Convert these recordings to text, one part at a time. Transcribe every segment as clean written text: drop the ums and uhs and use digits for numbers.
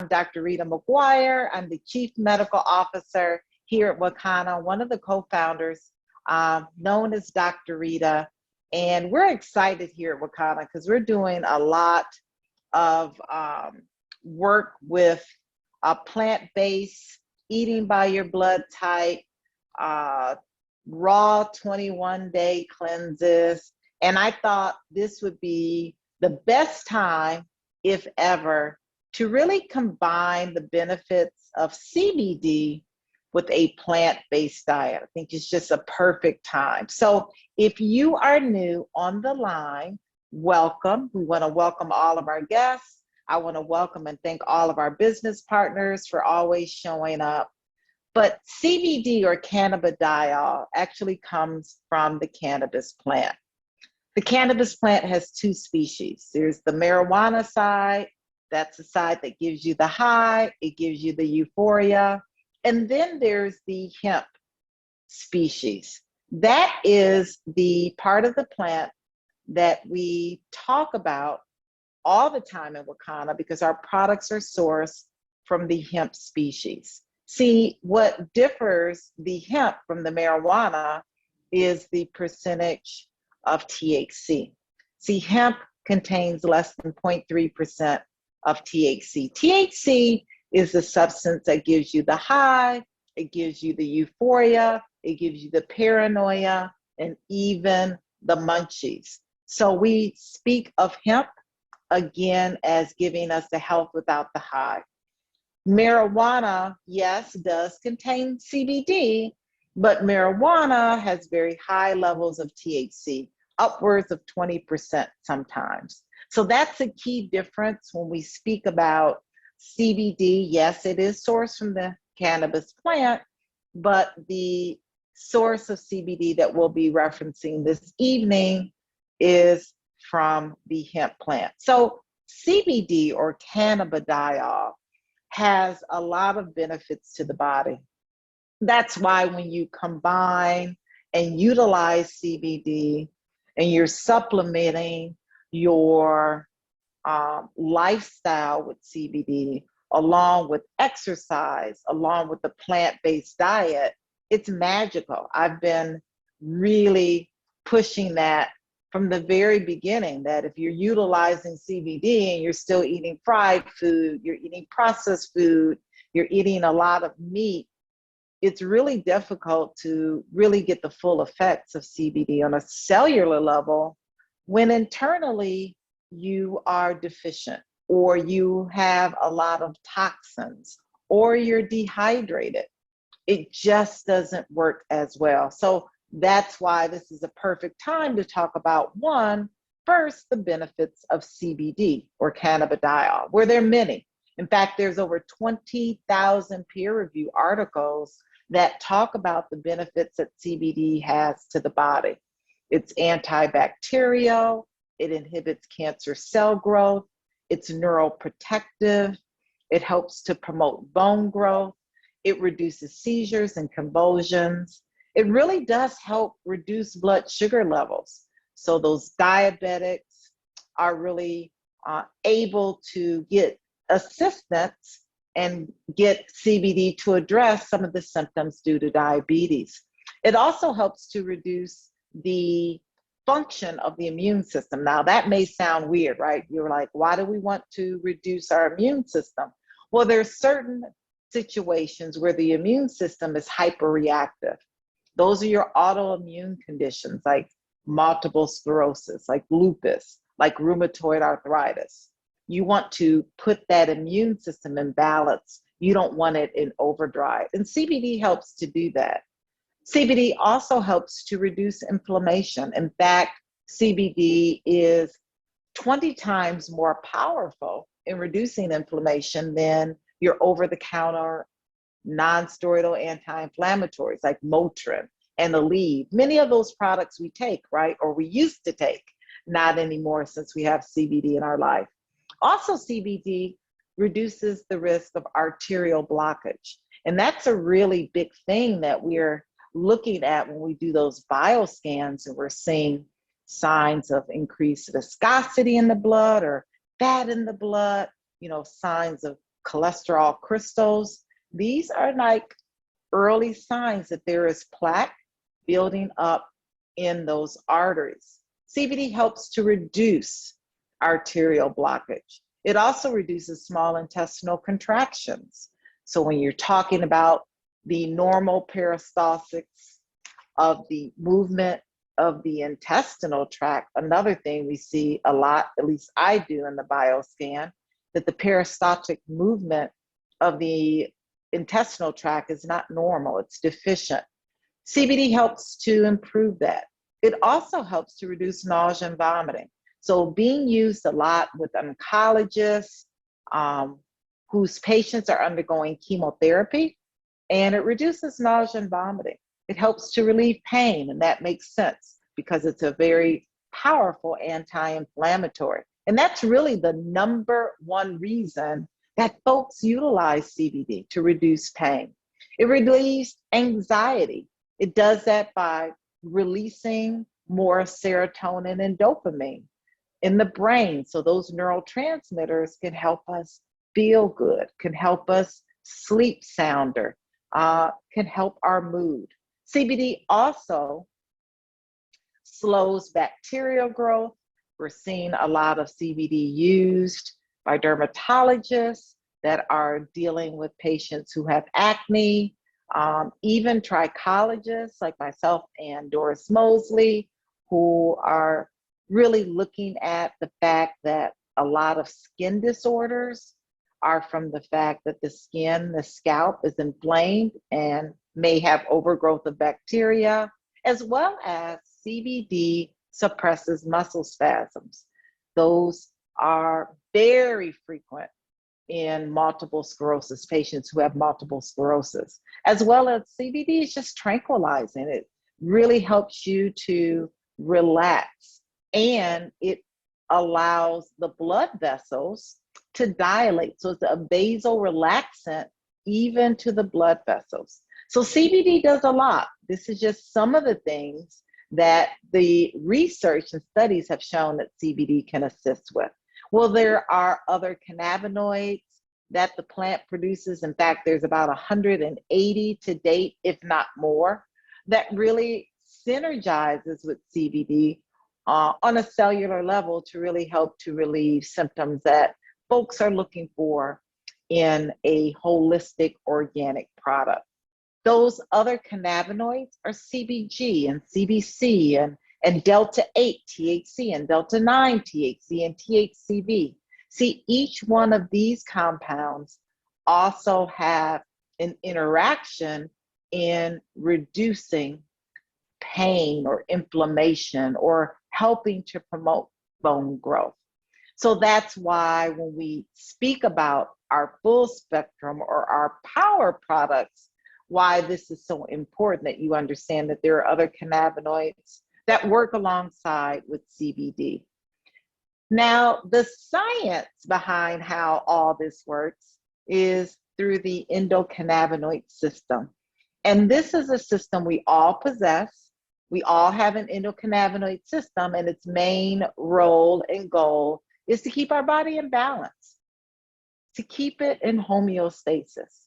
I'm Dr. Rita McGuire. I'm the Chief Medical Officer here at Wakana, one of the co-founders, known as Dr. Rita. And we're excited here at Wakana because we're doing a lot of work with plant-based, eating by your blood type, raw 21-day cleanses. And I thought this would be the best time, if ever, to really combine the benefits of CBD with a plant-based diet. I think it's just a perfect time. So if you are new on the line, welcome. We want to welcome all of our guests. I want to welcome and thank all of our business partners for always showing up. But CBD, or cannabidiol, actually comes from the cannabis plant. The cannabis plant has two species. There's the marijuana side. That's the side that gives you the high, it gives you the euphoria. And then there's the hemp species. That is the part of the plant that we talk about all the time in Wakana because our products are sourced from the hemp species. See, what differs the hemp from the marijuana is the percentage of THC. See, hemp contains less than 0.3% of THC. THC is the substance that gives you the high, it gives you the euphoria, it gives you the paranoia, and even the munchies. So we speak of hemp again as giving us the health without the high. Marijuana, yes, does contain CBD, but marijuana has very high levels of THC, upwards of 20% sometimes. So that's a key difference when we speak about CBD. Yes, it is sourced from the cannabis plant, but the source of CBD that we'll be referencing this evening is from the hemp plant. So CBD, or cannabidiol, has a lot of benefits to the body. That's why when you combine and utilize CBD and you're supplementing your lifestyle with CBD, along with exercise, along with the plant-based diet, it's magical. I've been really pushing that from the very beginning, that if you're utilizing CBD and you're still eating fried food, you're eating processed food, you're eating a lot of meat, it's really difficult to really get the full effects of CBD on a cellular level when internally you are deficient, or you have a lot of toxins, or you're dehydrated. It just doesn't work as well. So that's why this is a perfect time to talk about, first, the benefits of CBD, or cannabidiol, where there are many. In fact, there's over 20,000 peer-reviewed articles that talk about the benefits that CBD has to the body. It's antibacterial, it inhibits cancer cell growth, it's neuroprotective, it helps to promote bone growth, it reduces seizures and convulsions. It really does help reduce blood sugar levels. So those diabetics are really able to get assistance and get CBD to address some of the symptoms due to diabetes. It also helps to reduce the function of the immune system. Now that may sound weird, right? You're like, why do we want to reduce our immune system? Well, there's certain situations where the immune system is hyperreactive. Those are your autoimmune conditions, like multiple sclerosis, like lupus, like rheumatoid arthritis. You want to put that immune system in balance. You don't want it in overdrive. And CBD helps to do that. CBD also helps to reduce inflammation. In fact, CBD is 20 times more powerful in reducing inflammation than your over-the-counter non-steroidal anti-inflammatories like Motrin and Aleve. Many of those products we take, right? Or we used to take, not anymore since we have CBD in our life. Also, CBD reduces the risk of arterial blockage. And that's a really big thing that we're looking at when we do those bioscans, and we're seeing signs of increased viscosity in the blood or fat in the blood, signs of cholesterol crystals. These are like early signs that there is plaque building up in those arteries. CBD helps to reduce arterial blockage. It also reduces small intestinal contractions. So when you're talking about the normal peristaltics of the movement of the intestinal tract, another thing we see a lot, at least I do in the bioscan, that the peristaltic movement of the intestinal tract is not normal, it's deficient. CBD helps to improve that. It also helps to reduce nausea and vomiting. So being used a lot with oncologists whose patients are undergoing chemotherapy, and it reduces nausea and vomiting. It helps to relieve pain, and that makes sense because it's a very powerful anti-inflammatory. And that's really the number one reason that folks utilize CBD, to reduce pain. It relieves anxiety. It does that by releasing more serotonin and dopamine in the brain. So those neurotransmitters can help us feel good, can help us sleep sounder, can help our mood. CBD also slows bacterial growth. We're seeing a lot of CBD used by dermatologists that are dealing with patients who have acne, even trichologists like myself and Doris Mosley, who are really looking at the fact that a lot of skin disorders are from the fact that the skin, the scalp is inflamed and may have overgrowth of bacteria, as well as CBD suppresses muscle spasms. Those are very frequent in multiple sclerosis, patients who have multiple sclerosis, as well as CBD is just tranquilizing. It really helps you to relax, and it allows the blood vessels to dilate. So it's a vasorelaxant even to the blood vessels. So CBD does a lot. This is just some of the things that the research and studies have shown that CBD can assist with. Well, there are other cannabinoids that the plant produces. In fact, there's about 180 to date, if not more, that really synergizes with CBD on a cellular level to really help to relieve symptoms that folks are looking for in a holistic organic product. Those other cannabinoids are CBG and CBC and Delta 8 THC and Delta 9 THC and THCV. See, each one of these compounds also have an interaction in reducing pain or inflammation or helping to promote bone growth. So that's why when we speak about our full spectrum or our power products, why this is so important that you understand that there are other cannabinoids that work alongside with CBD. Now, the science behind how all this works is through the endocannabinoid system. And this is a system we all possess. We all have an endocannabinoid system, and its main role and goal is to keep our body in balance, to keep it in homeostasis.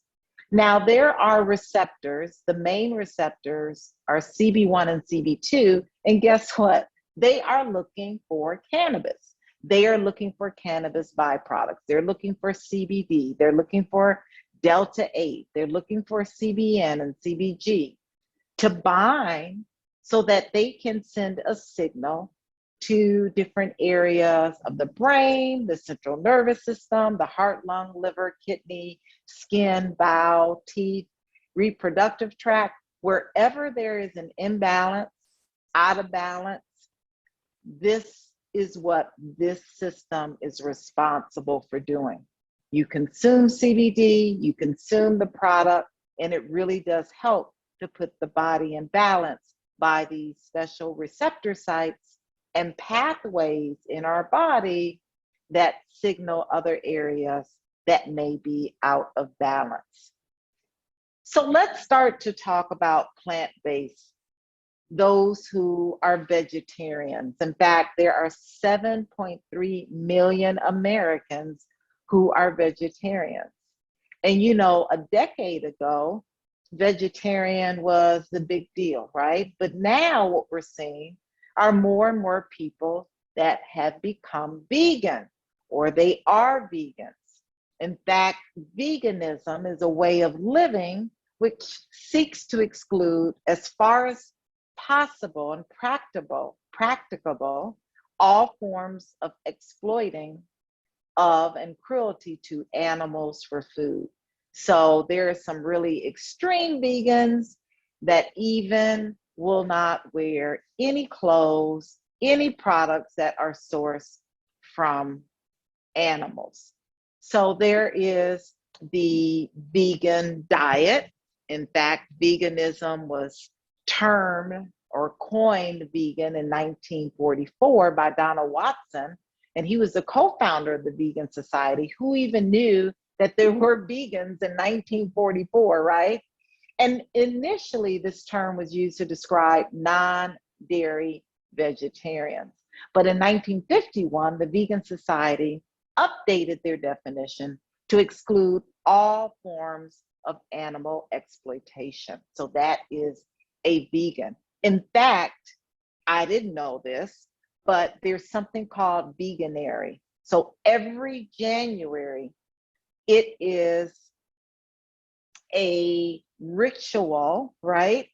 Now, there are receptors. The main receptors are CB1 and CB2. And guess what? They are looking for cannabis. They are looking for cannabis byproducts. They're looking for CBD. They're looking for Delta 8. They're looking for CBN and CBG to bind so that they can send a signal to different areas of the brain, the central nervous system, the heart, lung, liver, kidney, skin, bowel, teeth, reproductive tract. Wherever there is an imbalance, out of balance, this is what this system is responsible for doing. You consume CBD, you consume the product, and it really does help to put the body in balance by these special receptor sites and pathways in our body that signal other areas that may be out of balance. So let's start to talk about plant-based, those who are vegetarians. In fact, there are 7.3 million Americans who are vegetarians. And you know, a decade ago, vegetarian was the big deal, right? But now what we're seeing are more and more people that have become vegan or they are vegans. In fact, veganism is a way of living which seeks to exclude, as far as possible and practicable, all forms of exploiting of and cruelty to animals for food. So there are some really extreme vegans that even will not wear any clothes, any products that are sourced from animals. So there is the vegan diet. In fact, veganism was termed or coined vegan in 1944 by Donald Watson, and he was the co-founder of the Vegan Society. Who even knew that there were vegans in 1944, right? And initially, this term was used to describe non-dairy vegetarians. But in 1951, the Vegan Society updated their definition to exclude all forms of animal exploitation. So that is a vegan. In fact, I didn't know this, but there's something called Veganuary. So every January, it is a ritual, right,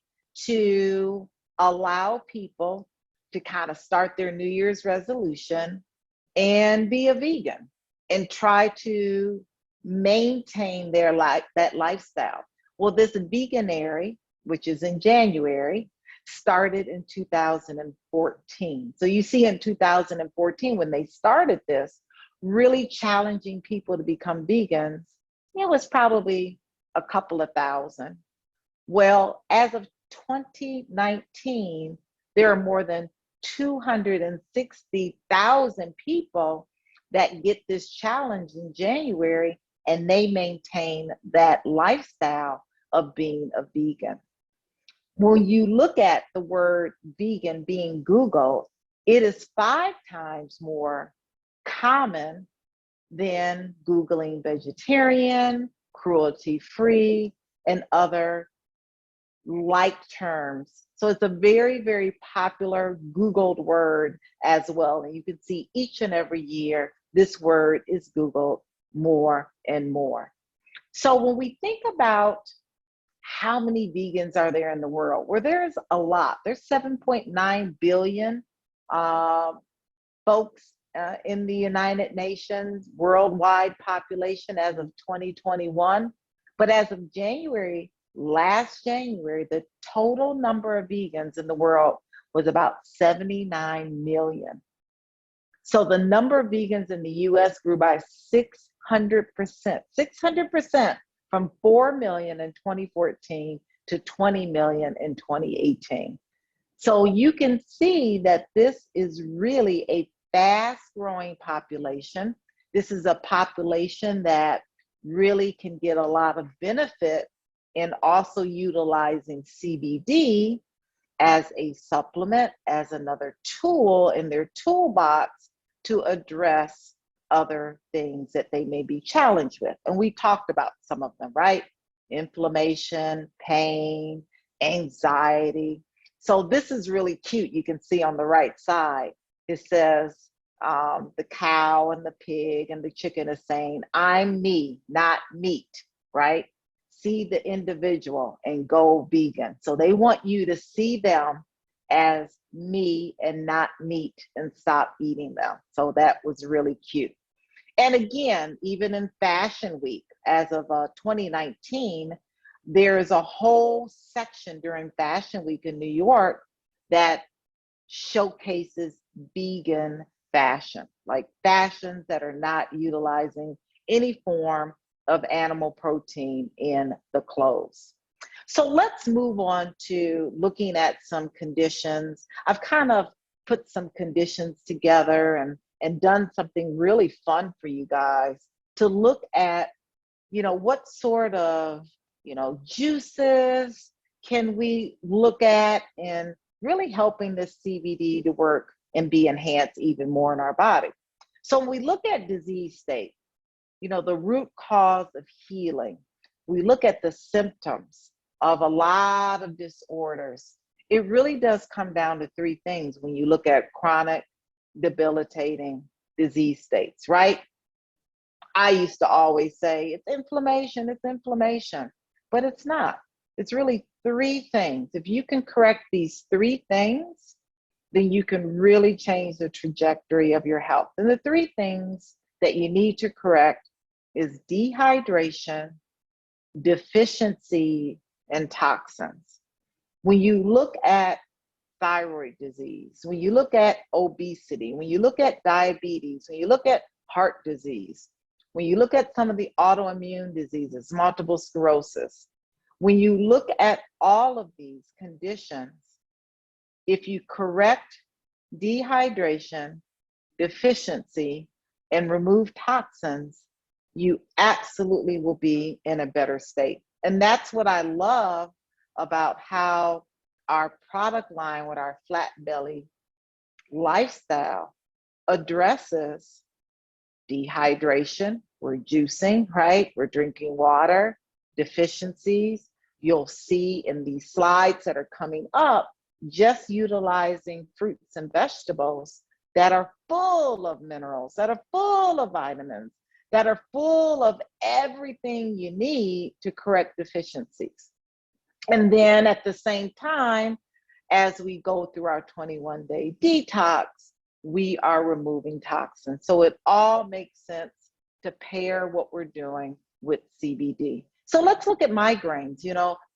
to allow people to kind of start their New Year's resolution and be a vegan and try to maintain their life, that lifestyle. Well, this Veganuary, which is in January, started in 2014. So you see in 2014, when they started this, really challenging people to become vegans, it was probably a couple of thousand. Well, as of 2019, there are more than 260,000 people that get this challenge in January, and they maintain that lifestyle of being a vegan. When you look at the word vegan being Googled, it is 5 times more common than Googling vegetarian, cruelty-free, and other like terms. So it's a very, very popular Googled word as well. And you can see each and every year, this word is Googled more and more. So when we think about how many vegans are there in the world, well, there's a lot. There's 7.9 billion folks in the United Nations worldwide population as of 2021. But as of last January, the total number of vegans in the world was about 79 million. So the number of vegans in the US grew by 600% from 4 million in 2014 to 20 million in 2018. So you can see that this is really a fast growing population. This is a population that really can get a lot of benefit in also utilizing CBD as a supplement, as another tool in their toolbox to address other things that they may be challenged with. And we talked about some of them, right? Inflammation, pain, anxiety. So this is really cute. You can see on the right side, it says the cow and the pig and the chicken is saying, I'm me, not meat, right? See the individual and go vegan. So they want you to see them as me and not meat and stop eating them. So that was really cute. And again, even in Fashion Week, as of 2019, there is a whole section during Fashion Week in New York that showcases vegan fashion, like fashions that are not utilizing any form of animal protein in the clothes. So let's move on to looking at some conditions. I've kind of put some conditions together and done something really fun for you guys to look at, what sort of, juices can we look at in really helping this CBD to work and be enhanced even more in our body. So when we look at disease state, the root cause of healing. We look at the symptoms of a lot of disorders. It really does come down to three things when you look at chronic, debilitating disease states, right? I used to always say, it's inflammation, but it's not. It's really three things. If you can correct these three things, then you can really change the trajectory of your health. And the three things that you need to correct is dehydration, deficiency, and toxins. When you look at thyroid disease, when you look at obesity, when you look at diabetes, when you look at heart disease, when you look at some of the autoimmune diseases, multiple sclerosis, when you look at all of these conditions, if you correct dehydration, deficiency, and remove toxins, you absolutely will be in a better state. And that's what I love about how our product line with our flat belly lifestyle addresses dehydration. We're juicing, right? We're drinking water, deficiencies. You'll see in these slides that are coming up, just utilizing fruits and vegetables that are full of minerals, that are full of vitamins, that are full of everything you need to correct deficiencies. And then at the same time, as we go through our 21-day detox, we are removing toxins. So it all makes sense to pair what we're doing with CBD. So let's look at migraines.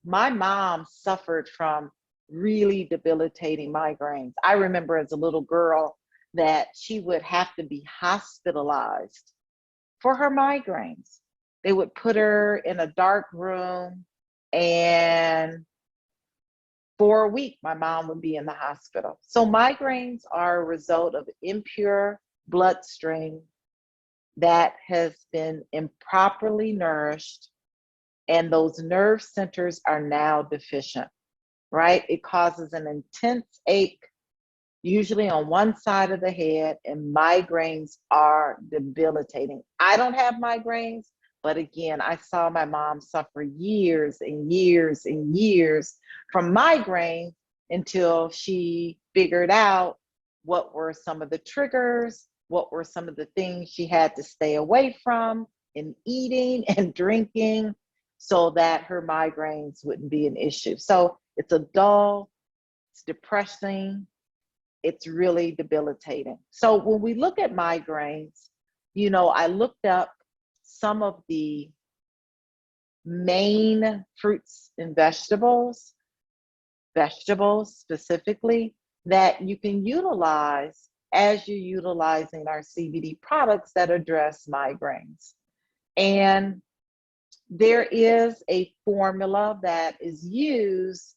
My mom suffered from really debilitating migraines. I remember as a little girl that she would have to be hospitalized for her migraines. They would put her in a dark room, and for a week, my mom would be in the hospital. So migraines are a result of impure bloodstream that has been improperly nourished, and those nerve centers are now deficient, right? It causes an intense ache, usually on one side of the head, and migraines are debilitating. I don't have migraines, but again, I saw my mom suffer years and years and years from migraines until she figured out what were some of the triggers, what were some of the things she had to stay away from in eating and drinking so that her migraines wouldn't be an issue. So it's a dull, it's depressing, it's really debilitating. So when we look at migraines, I looked up some of the main fruits and vegetables specifically, that you can utilize as you're utilizing our CBD products that address migraines. And there is a formula that is used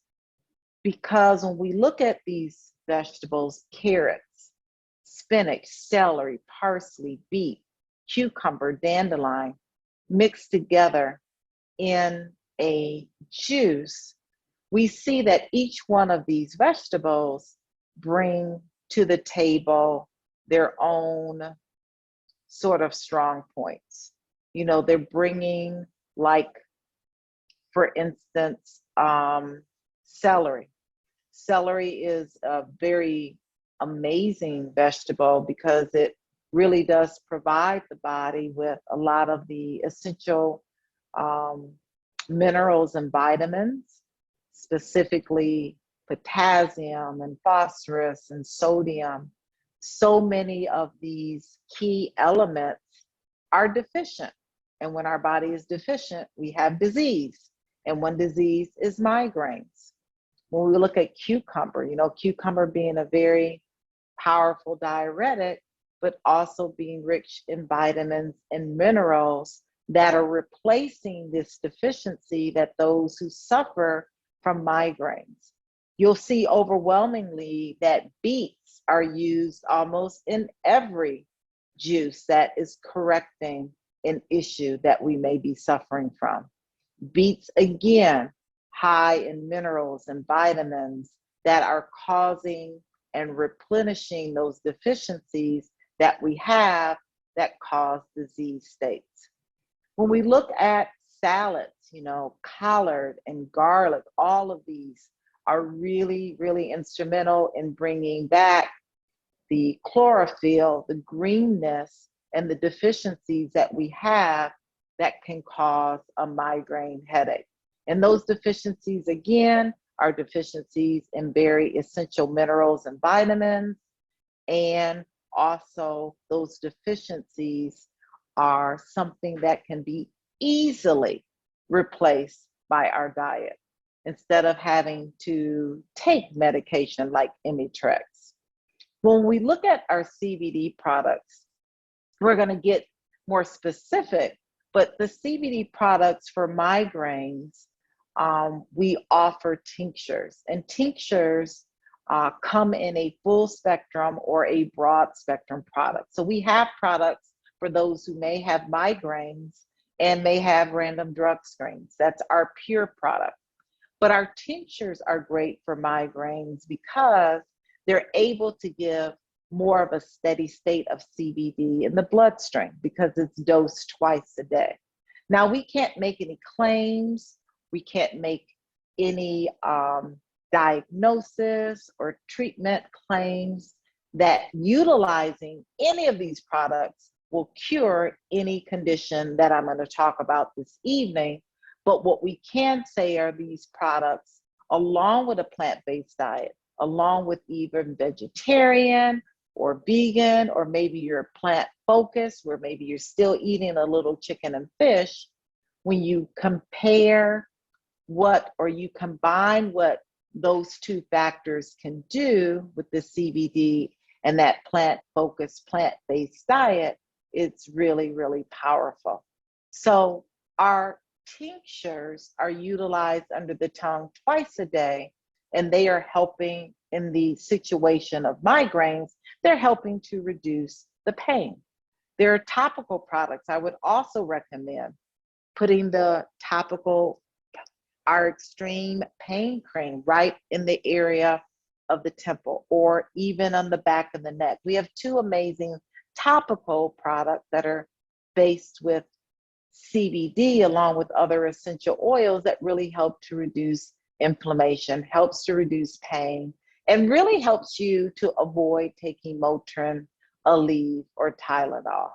because when we look at these vegetables, carrots, spinach, celery, parsley, beet, cucumber, dandelion, mixed together in a juice, we see that each one of these vegetables bring to the table their own sort of strong points. They're bringing, like, for instance, celery. Celery is a very amazing vegetable because it really does provide the body with a lot of the essential minerals and vitamins, specifically potassium and phosphorus and sodium. So many of these key elements are deficient. And when our body is deficient, we have disease. And one disease is migraines. When we look at cucumber, cucumber being a very powerful diuretic, but also being rich in vitamins and minerals that are replacing this deficiency that those who suffer from migraines. You'll see overwhelmingly that beets are used almost in every juice that is correcting an issue that we may be suffering from. Beets, again, high in minerals and vitamins that are causing and replenishing those deficiencies that we have that cause disease states. When we look at salads, you know, collard and garlic, all of these are really, really instrumental in bringing back the chlorophyll, the greenness, and the deficiencies that we have that can cause a migraine headache. And those deficiencies, again, are deficiencies in very essential minerals and vitamins. And also, those deficiencies are something that can be easily replaced by our diet instead of having to take medication like Imitrex. When we look at our CBD products, we're going to get more specific, but the CBD products for migraines, we offer tinctures, and tinctures come in a full spectrum or a broad spectrum product. So we have products for those who may have migraines and may have random drug screens. That's our pure product. But our tinctures are great for migraines because they're able to give more of a steady state of CBD in the bloodstream because it's dosed twice a day. Now, we can't make any claims. We can't make any diagnosis or treatment claims that utilizing any of these products will cure any condition that I'm going to talk about this evening. But what we can say are these products, along with a plant-based diet, along with even vegetarian or vegan, or maybe you're plant focused, where maybe you're still eating a little chicken and fish, when you compare what, or you combine what those two factors can do with the CBD and that plant focused, plant-based diet, it's really, really powerful. So our tinctures are utilized under the tongue twice a day, and they are helping in the situation of migraines. They're helping to reduce the pain. There are topical products. I would also recommend putting the topical, our extreme pain cream right in the area of the temple or even on the back of the neck. We have two amazing topical products that are based with CBD along with other essential oils that really help to reduce inflammation, helps to reduce pain, and really helps you to avoid taking Motrin, Aleve, or Tylenol.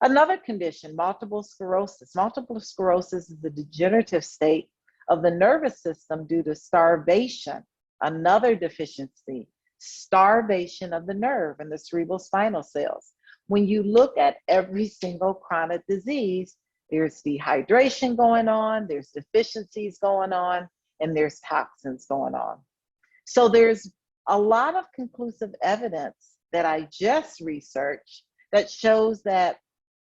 Another condition, multiple sclerosis. Multiple sclerosis is a degenerative state of the nervous system due to starvation, another deficiency, starvation of the nerve and the cerebral spinal cells. When you look at every single chronic disease, there's dehydration going on, there's deficiencies going on, and there's toxins going on. So there's a lot of conclusive evidence that I just researched that shows that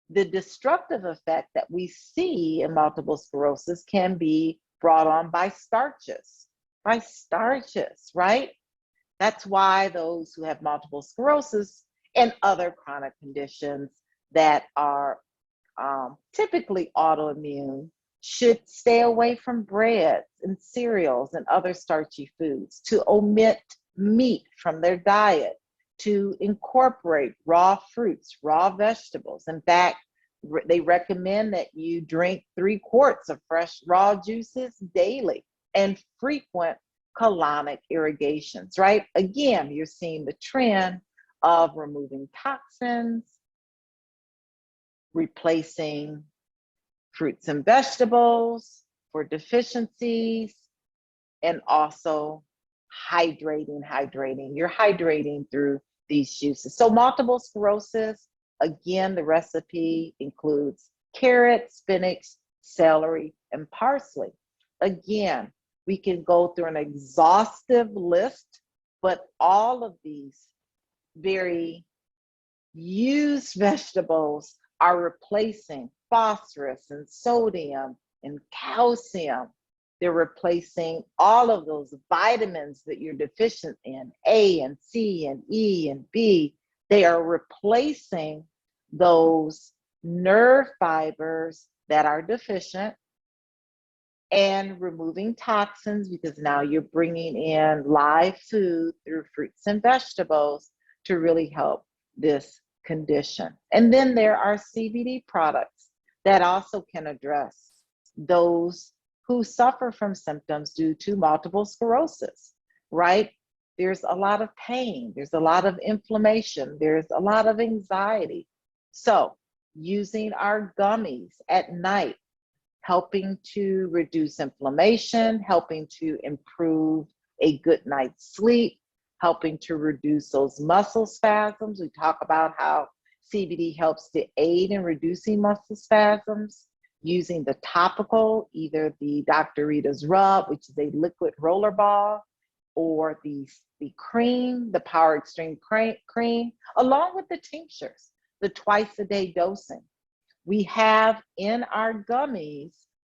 the destructive effect that we see in multiple sclerosis can be brought on by starches, right? That's why those who have multiple sclerosis and other chronic conditions that are typically autoimmune should stay away from breads and cereals and other starchy foods, to omit meat from their diet, to incorporate raw fruits, raw vegetables. In fact, they recommend that you drink 3 quarts of fresh raw juices daily and frequent colonic irrigations, right? Again, you're seeing the trend of removing toxins, replacing fruits and vegetables for deficiencies, and also hydrating. You're hydrating through these juices. So multiple sclerosis, again, the recipe includes carrot, spinach, celery, and parsley. Again, we can go through an exhaustive list, but all of these very used vegetables are replacing phosphorus and sodium and calcium. They're replacing all of those vitamins that you're deficient in, A and C and E and B. They are replacing those nerve fibers that are deficient and removing toxins, because now you're bringing in live food through fruits and vegetables to really help this condition. And then there are CBD products that also can address those who suffer from symptoms due to multiple sclerosis, right? There's a lot of pain, there's a lot of inflammation, there's a lot of anxiety. So using our gummies at night, helping to reduce inflammation, helping to improve a good night's sleep, helping to reduce those muscle spasms. We talk about how CBD helps to aid in reducing muscle spasms using the topical, either the Dr. Rita's Rub, which is a liquid roller ball, or the cream, the Power Extreme cream, along with the tinctures, the twice a day dosing. We have in our gummies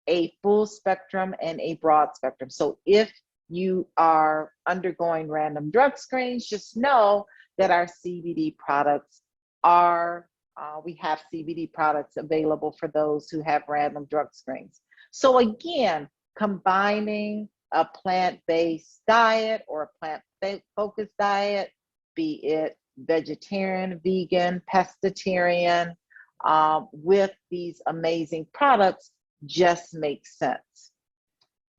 a full spectrum and a broad spectrum. So if you are undergoing random drug screens, just know that our CBD products are, we have CBD products available for those who have random drug screens. So again, combining a plant-based diet or a plant-focused diet, be it vegetarian, vegan, pescatarian, with these amazing products just makes sense.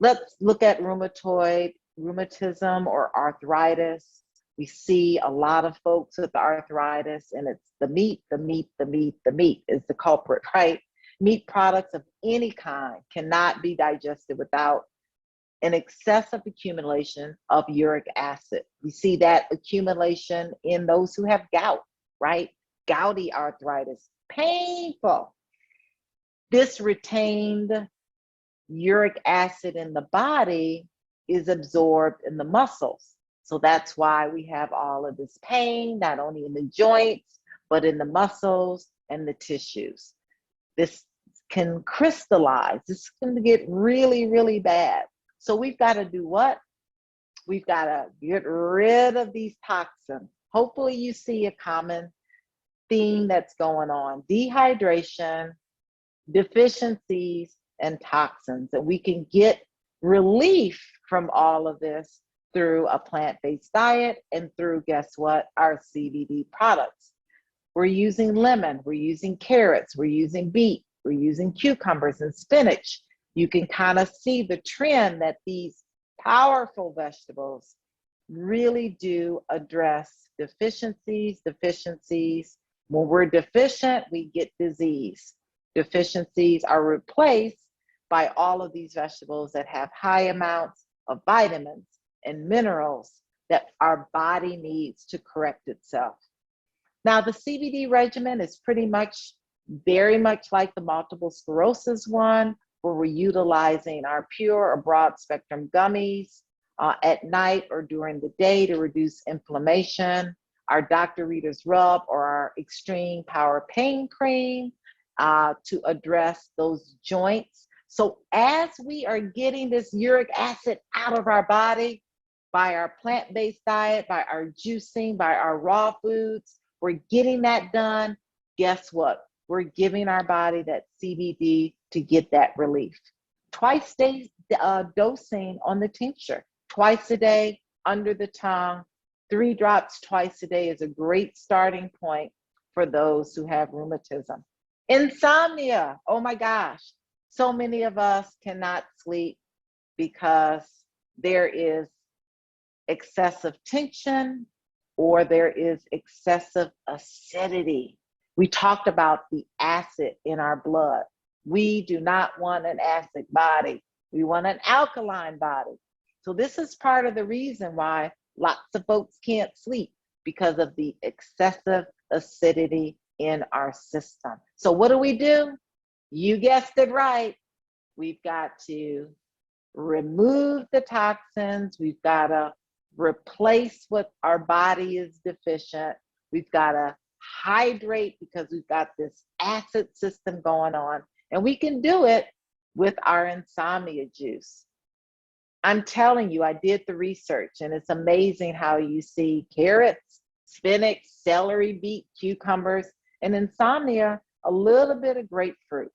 Let's look at rheumatism or arthritis. We see a lot of folks with arthritis, and it's the meat is the culprit, right? Meat products of any kind cannot be digested without an excessive accumulation of uric acid. We see that accumulation in those who have gout, right? Gouty arthritis, painful. This retained uric acid in the body is absorbed in the muscles. So that's why we have all of this pain, not only in the joints, but in the muscles and the tissues. This can crystallize. This can get really, really bad. So we've got to do what? We've got to get rid of these toxins. Hopefully you see a common theme that's going on: dehydration, deficiencies, and toxins. And we can get relief from all of this through a plant-based diet and through, guess what, our CBD products. We're using lemon, we're using carrots, we're using beet, we're using cucumbers and spinach. You can kind of see the trend that these powerful vegetables really do address deficiencies. When we're deficient, we get disease. Deficiencies are replaced by all of these vegetables that have high amounts of vitamins and minerals that our body needs to correct itself. Now, the CBD regimen is very much like the multiple sclerosis one, where we're utilizing our pure or broad spectrum gummies at night or during the day to reduce inflammation, our Dr. Rita's Rub or our Extreme Power Pain Cream to address those joints. So as we are getting this uric acid out of our body by our plant-based diet, by our juicing, by our raw foods, we're getting that done. Guess what? We're giving our body that CBD to get that relief. Twice a day dosing on the tincture, twice a day under the tongue. 3 drops twice a day is a great starting point for those who have rheumatism. Insomnia, oh my gosh. So many of us cannot sleep because there is excessive tension or there is excessive acidity. We talked about the acid in our blood. We do not want an acid body. We want an alkaline body. So this is part of the reason why lots of folks can't sleep, because of the excessive acidity in our system. So what do? You guessed it right. We've got to remove the toxins. We've got to replace what our body is deficient. We've got to hydrate because we've got this acid system going on. And we can do it with our insomnia juice. I'm telling you, I did the research, and it's amazing how you see carrots, spinach, celery, beet, cucumbers, and insomnia, a little bit of grapefruit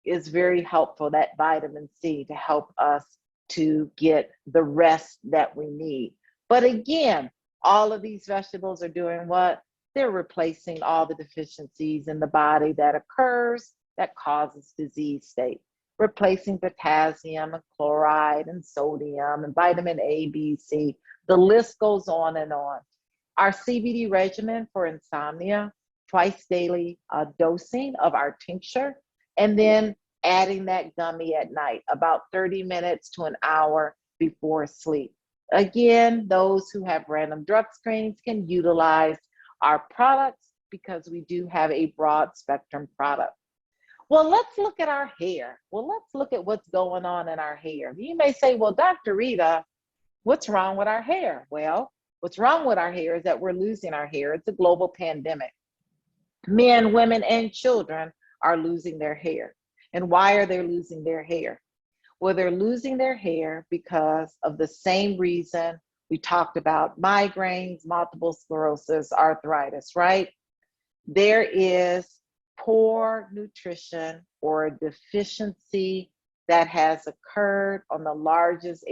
is very helpful, that vitamin C, to help us to get the rest that we need. But again, all of these vegetables are doing what? They're replacing all the deficiencies in the body that occurs that causes disease state, replacing potassium and chloride and sodium and vitamin A, B, C. The list goes on and on. Our CBD regimen for insomnia, twice daily dosing of our tincture, and then adding that gummy at night, about 30 minutes to an hour before sleep. Again, those who have random drug screenings can utilize our products because we do have a broad spectrum product. Well, let's look at our hair. Well, let's look at what's going on in our hair. You may say, well, Dr. Rita, what's wrong with our hair? Well, what's wrong with our hair is that we're losing our hair. It's a global pandemic. Men, women, and children are losing their hair. And why are they losing their hair? Well, they're losing their hair because of the same reason we talked about: migraines, multiple sclerosis, arthritis, right? There is poor nutrition or a deficiency that has occurred on the largest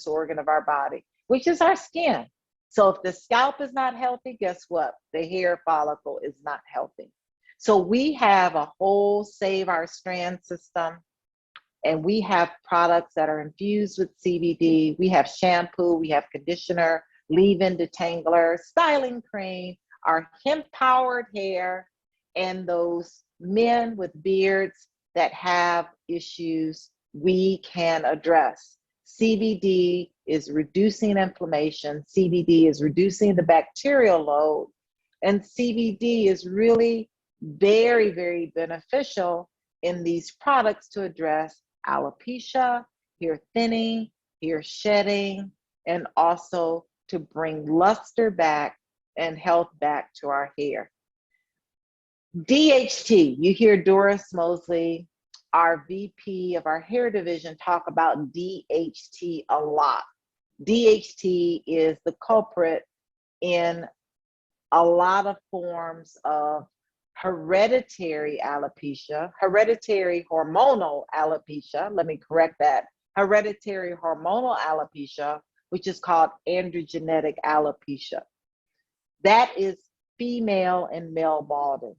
organ of our body, which is our skin. So if the scalp is not healthy, guess what? The hair follicle is not healthy. So we have a whole Save Our Strand system, and we have products that are infused with CBD. We have shampoo, we have conditioner, leave-in detangler, styling cream, our hemp-powered hair, and those men with beards that have issues we can address. CBD is reducing inflammation. CBD is reducing the bacterial load. And CBD is really very, very beneficial in these products to address alopecia, hair thinning, hair shedding, and also to bring luster back and health back to our hair. DHT, you hear Doris Mosley, our VP of our hair division, talk about DHT a lot. DHT is the culprit in a lot of forms of hereditary alopecia, hereditary hormonal alopecia, let me correct that, hereditary hormonal alopecia, which is called androgenetic alopecia. That is female and male balding.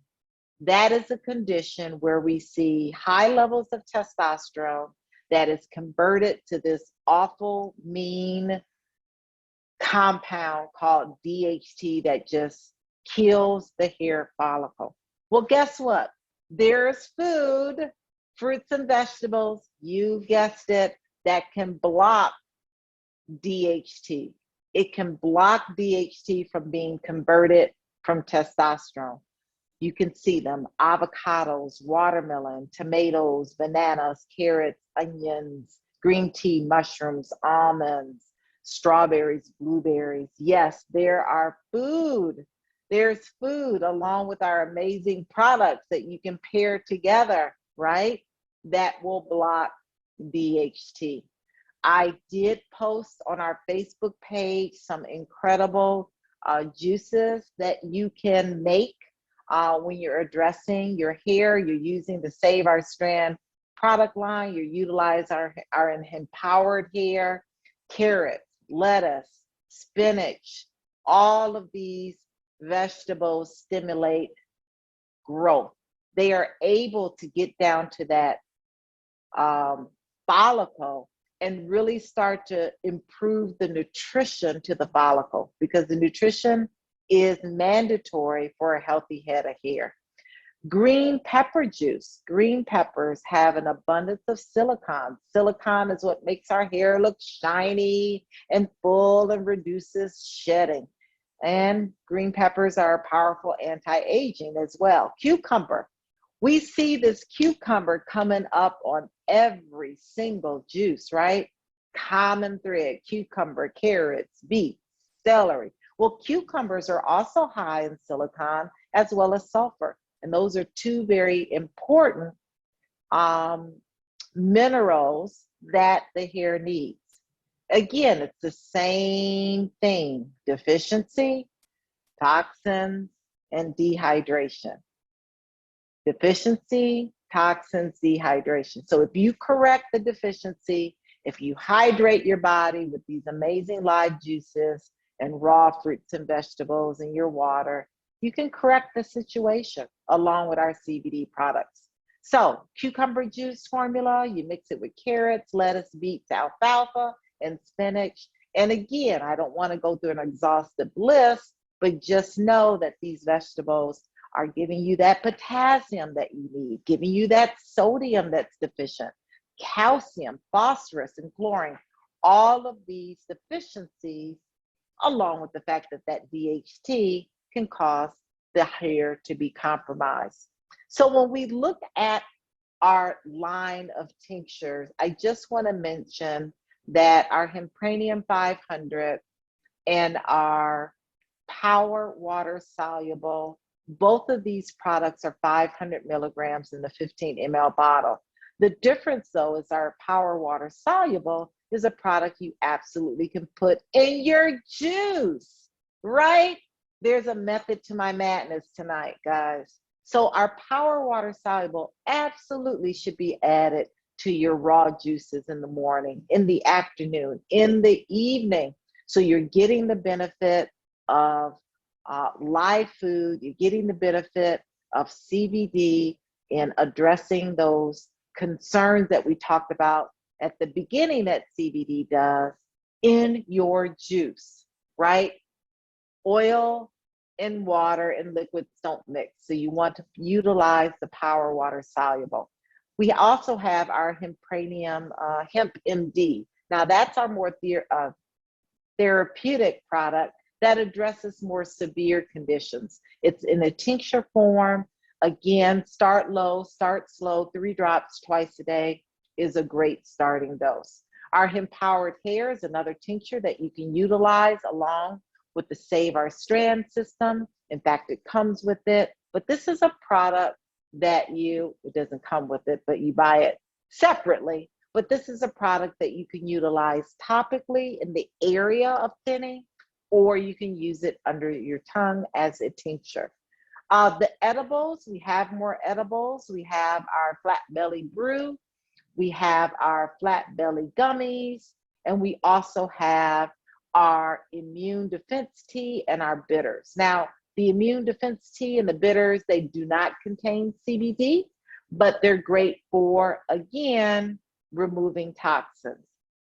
That is a condition where we see high levels of testosterone that is converted to this awful, mean compound called DHT that just kills the hair follicle. Well, guess what? There's food, fruits and vegetables, you guessed it, that can block DHT. It can block DHT from being converted from testosterone. You can see them: avocados, watermelon, tomatoes, bananas, carrots, onions, green tea, mushrooms, almonds, strawberries, blueberries. Yes, there are food. There's food along with our amazing products that you can pair together, right? That will block DHT. I did post on our Facebook page some incredible juices that you can make when you're addressing your hair. You're using the Save Our Strand product line. You utilize our empowered hair, carrots, lettuce, spinach. All of these vegetables stimulate growth. They are able to get down to that follicle and really start to improve the nutrition to the follicle, because the nutrition is mandatory for a healthy head of hair. Green pepper juice. Green peppers have an abundance of silicon. Silicon is what makes our hair look shiny and full and reduces shedding. And green peppers are a powerful anti-aging as well. Cucumber. We see this cucumber coming up on every single juice, right? Common thread: cucumber, carrots, beets, celery. Well, cucumbers are also high in silicon as well as sulfur. And those are two very important minerals that the hair needs. Again, it's the same thing: deficiency, toxins, and dehydration. Deficiency, toxins, dehydration. So if you correct the deficiency, if you hydrate your body with these amazing live juices and raw fruits and vegetables in your water, you can correct the situation along with our CBD products. So cucumber juice formula, you mix it with carrots, lettuce, beets, alfalfa, and spinach. And again, I don't want to go through an exhaustive list, but just know that these vegetables are giving you that potassium that you need, giving you that sodium that's deficient, calcium, phosphorus, and chlorine. All of these deficiencies, along with the fact that that DHT can cause the hair to be compromised. So when we look at our line of tinctures, I just want to mention that our Hempranium 500 and our Power Water Soluble, both of these products are 500 milligrams in the 15 ml bottle. The difference though is our Power Water Soluble is a product you absolutely can put in your juice, right? There's a method to my madness tonight, guys. So our Power Water Soluble absolutely should be added to your raw juices in the morning, in the afternoon, in the evening. So you're getting the benefit of live food, you're getting the benefit of CBD in addressing those concerns that we talked about at the beginning that CBD does in your juice, right? Oil and water and liquids don't mix. So you want to utilize the Power Water Soluble. We also have our Hempranium Hemp MD. Now that's our more therapeutic product that addresses more severe conditions. It's in a tincture form. Again, start low, start slow, 3 drops twice a day is a great starting dose. Our Hempowered Hair is another tincture that you can utilize along with the Save Our Strand system. In fact, it comes with it, but this is a product that it doesn't come with it, but you buy it separately. But this is a product that you can utilize topically in the area of thinning, or you can use it under your tongue as a tincture. The edibles, we have more edibles. We have our Flat Belly Brew, we have our Flat Belly Gummies, and we also have our Immune Defense Tea and our bitters. Now, the Immune Defense Tea and the bitters, they do not contain CBD, but they're great for, again, removing toxins,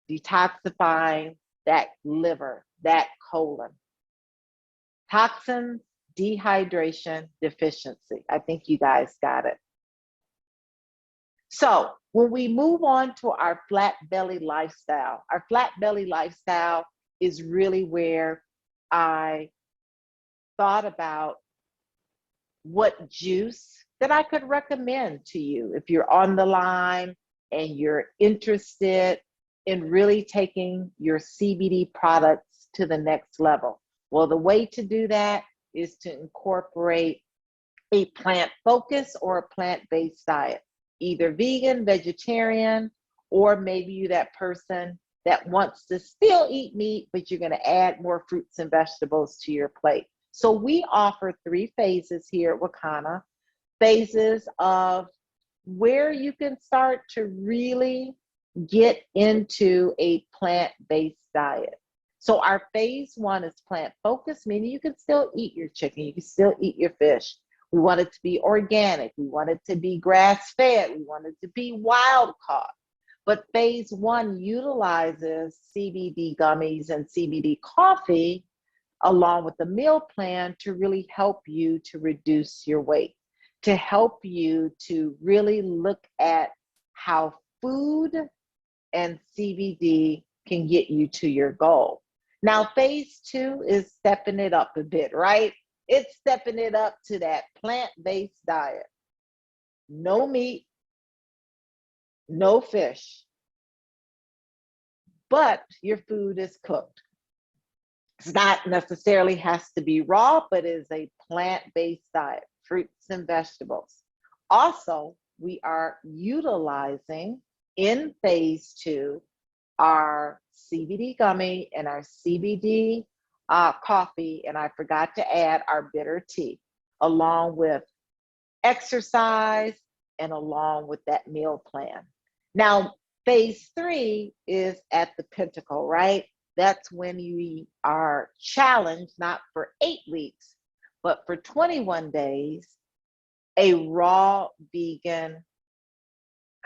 detoxifying that liver, that colon. Toxins, dehydration, deficiency. I think you guys got it. So when we move on to our flat belly lifestyle, our flat belly lifestyle is really where I thought about what juice that I could recommend to you if you're on the line and you're interested in really taking your CBD products to the next level. Well, the way to do that is to incorporate a plant focus or a plant-based diet, either vegan, vegetarian, or maybe you're that person that wants to still eat meat, but you're going to add more fruits and vegetables to your plate. So we offer 3 phases here at Wakana, phases of where you can start to really get into a plant-based diet. So our phase 1 is plant focused, meaning you can still eat your chicken, you can still eat your fish. We want it to be organic, we want it to be grass-fed, we want it to be wild caught. But phase 1 utilizes CBD gummies and CBD coffee along with the meal plan to really help you to reduce your weight, to help you to really look at how food and CBD can get you to your goal. Now, phase 2 is stepping it up a bit, right? It's stepping it up to that plant-based diet. No meat, no fish, but your food is cooked. It's not necessarily has to be raw, but is a plant-based diet, fruits and vegetables. Also, we are utilizing in phase 2 our CBD gummy and our CBD coffee, and I forgot to add our bitter tea, along with exercise and along with that meal plan. Now, phase 3 is at the pinnacle, right? That's when you are challenged, not for 8 weeks, but for 21 days, a raw vegan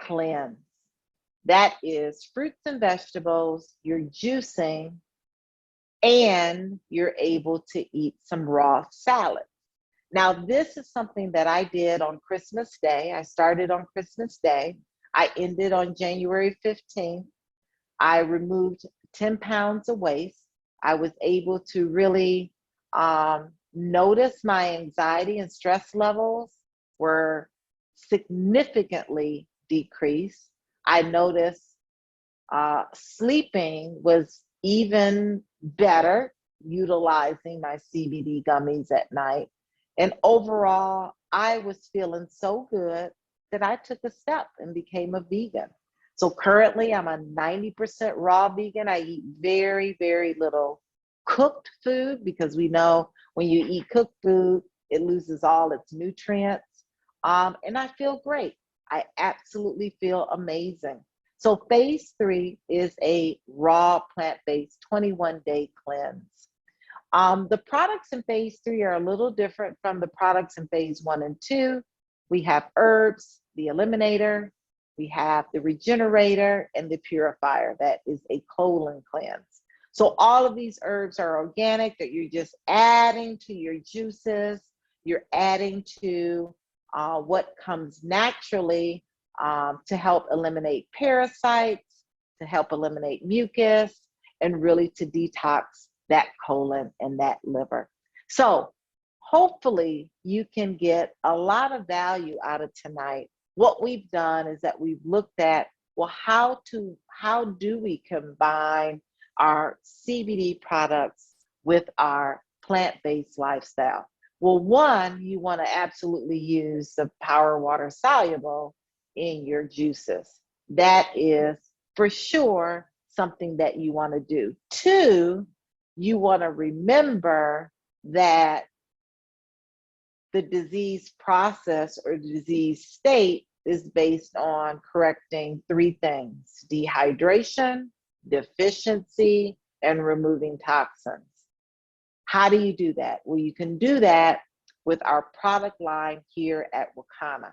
cleanse. That is fruits and vegetables, you're juicing, and you're able to eat some raw salad. Now, this is something that I did on Christmas Day. I started on Christmas Day. I ended on January 15th. I removed 10 pounds of waist. I was able to really notice my anxiety and stress levels were significantly decreased. I noticed sleeping was even better, utilizing my CBD gummies at night. And overall, I was feeling so good that I took a step and became a vegan. So currently, I'm a 90% raw vegan. I eat very, very little cooked food because we know when you eat cooked food, it loses all its nutrients. And I feel great. I absolutely feel amazing. So phase 3 is a raw plant-based 21-day cleanse. The products in phase 3 are a little different from the products in phase 1 and 2. We have herbs, the eliminator, we have the regenerator, and the purifier. That is a colon cleanse. So all of these herbs are organic, that you're just adding to your juices. You're adding to what comes naturally to help eliminate parasites, to help eliminate mucus, and really to detox that colon and that liver. So hopefully you can get a lot of value out of tonight. What we've done is that we've looked at, well, how do we combine our CBD products with our plant-based lifestyle? Well, one, you want to absolutely use the Power Water Soluble in your juices. That is for sure something that you want to do. Two, you want to remember that the disease process or disease state is based on correcting 3 things: dehydration, deficiency, and removing toxins. How do you do that? Well, you can do that with our product line here at Wakana.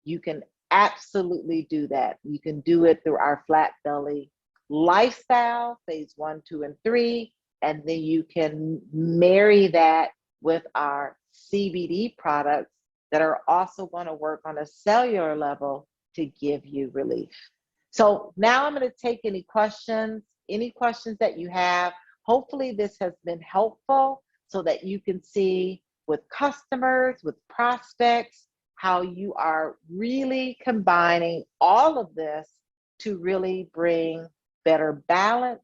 You can absolutely do that. You can do it through our Flat Belly Lifestyle, phase 1, 2, and 3, and then you can marry that with our CBD products that are also going to work on a cellular level to give you relief. So now I'm going to take any questions that you have. Hopefully this has been helpful so that you can see with customers, with prospects, how you are really combining all of this to really bring better balance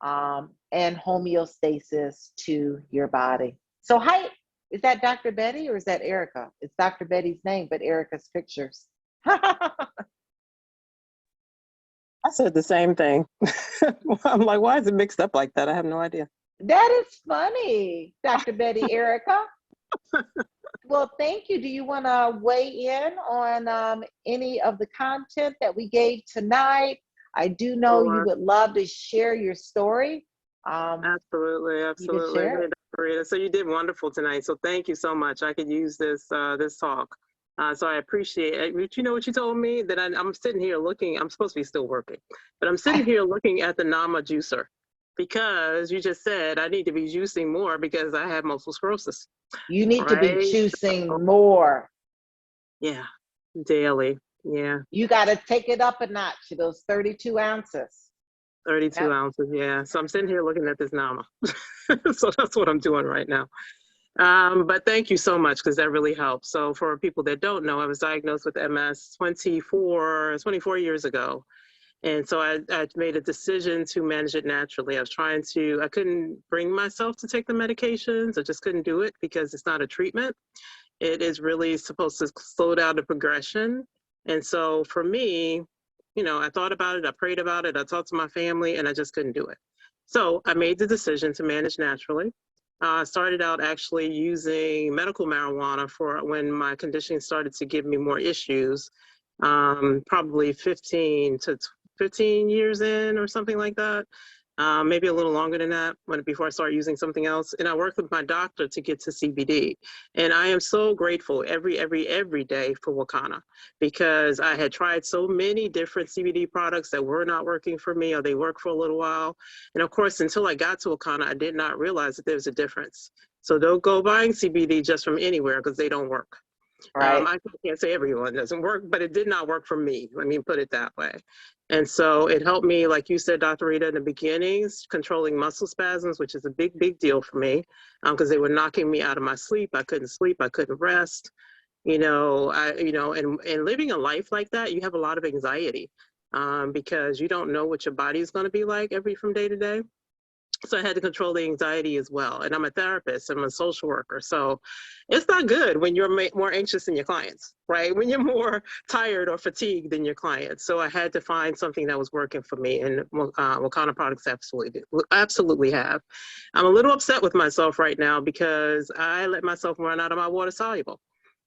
and homeostasis to your body. So hi, is that Dr. Betty or is that Erica? It's Dr. Betty's name, but Erica's pictures. I said the same thing. I'm like, why is it mixed up like that? I have no idea. That is funny, Dr. Betty, Erica. Well, thank you. Do you want to weigh in on any of the content that we gave tonight? I do know you would love to share your story. Absolutely. So you did wonderful tonight. So thank you so much. I could use this this talk. So I appreciate it. But you know what you told me? That I'm sitting here looking, I'm supposed to be still working, but I'm sitting here looking at the Nama juicer because you just said I need to be juicing more because I have multiple sclerosis. You need to be juicing more. Yeah, daily. Yeah. You got to take it up a notch to those 32 ounces. 32 ounces, yeah. So I'm sitting here looking at this Nama. So that's what I'm doing right now. But thank you so much because that really helps. So for people that don't know, I was diagnosed with MS 24 years ago. And so I made a decision to manage it naturally. I couldn't bring myself to take the medications. I just couldn't do it because it's not a treatment. It is really supposed to slow down the progression. And so for me, you know, I thought about it, I prayed about it, I talked to my family, and I just couldn't do it. So I made the decision to manage naturally. I started out actually using medical marijuana for when my conditioning started to give me more issues, probably 15 years in or something like that. maybe a little longer than that before I started using something else. And I worked with my doctor to get to CBD. And I am so grateful every day for Wakana, because I had tried so many different CBD products that were not working for me, or they worked for a little while. And of course, until I got to Wakana, I did not realize that there's a difference. So don't go buying CBD just from anywhere, because they don't work. Right. I can't say everyone doesn't work, but it did not work for me. Let me put it that way. And so it helped me, like you said, Dr. Rita, in the beginnings, controlling muscle spasms, which is a big, big deal for me, because they were knocking me out of my sleep. I couldn't sleep. I couldn't rest. And living a life like that, you have a lot of anxiety, because you don't know what your body is going to be like from day to day. So I had to control the anxiety as well. And I'm a therapist, I'm a social worker. So it's not good when you're more anxious than your clients, right? When you're more tired or fatigued than your clients. So I had to find something that was working for me. And Wakana products absolutely have. I'm a little upset with myself right now because I let myself run out of my water soluble.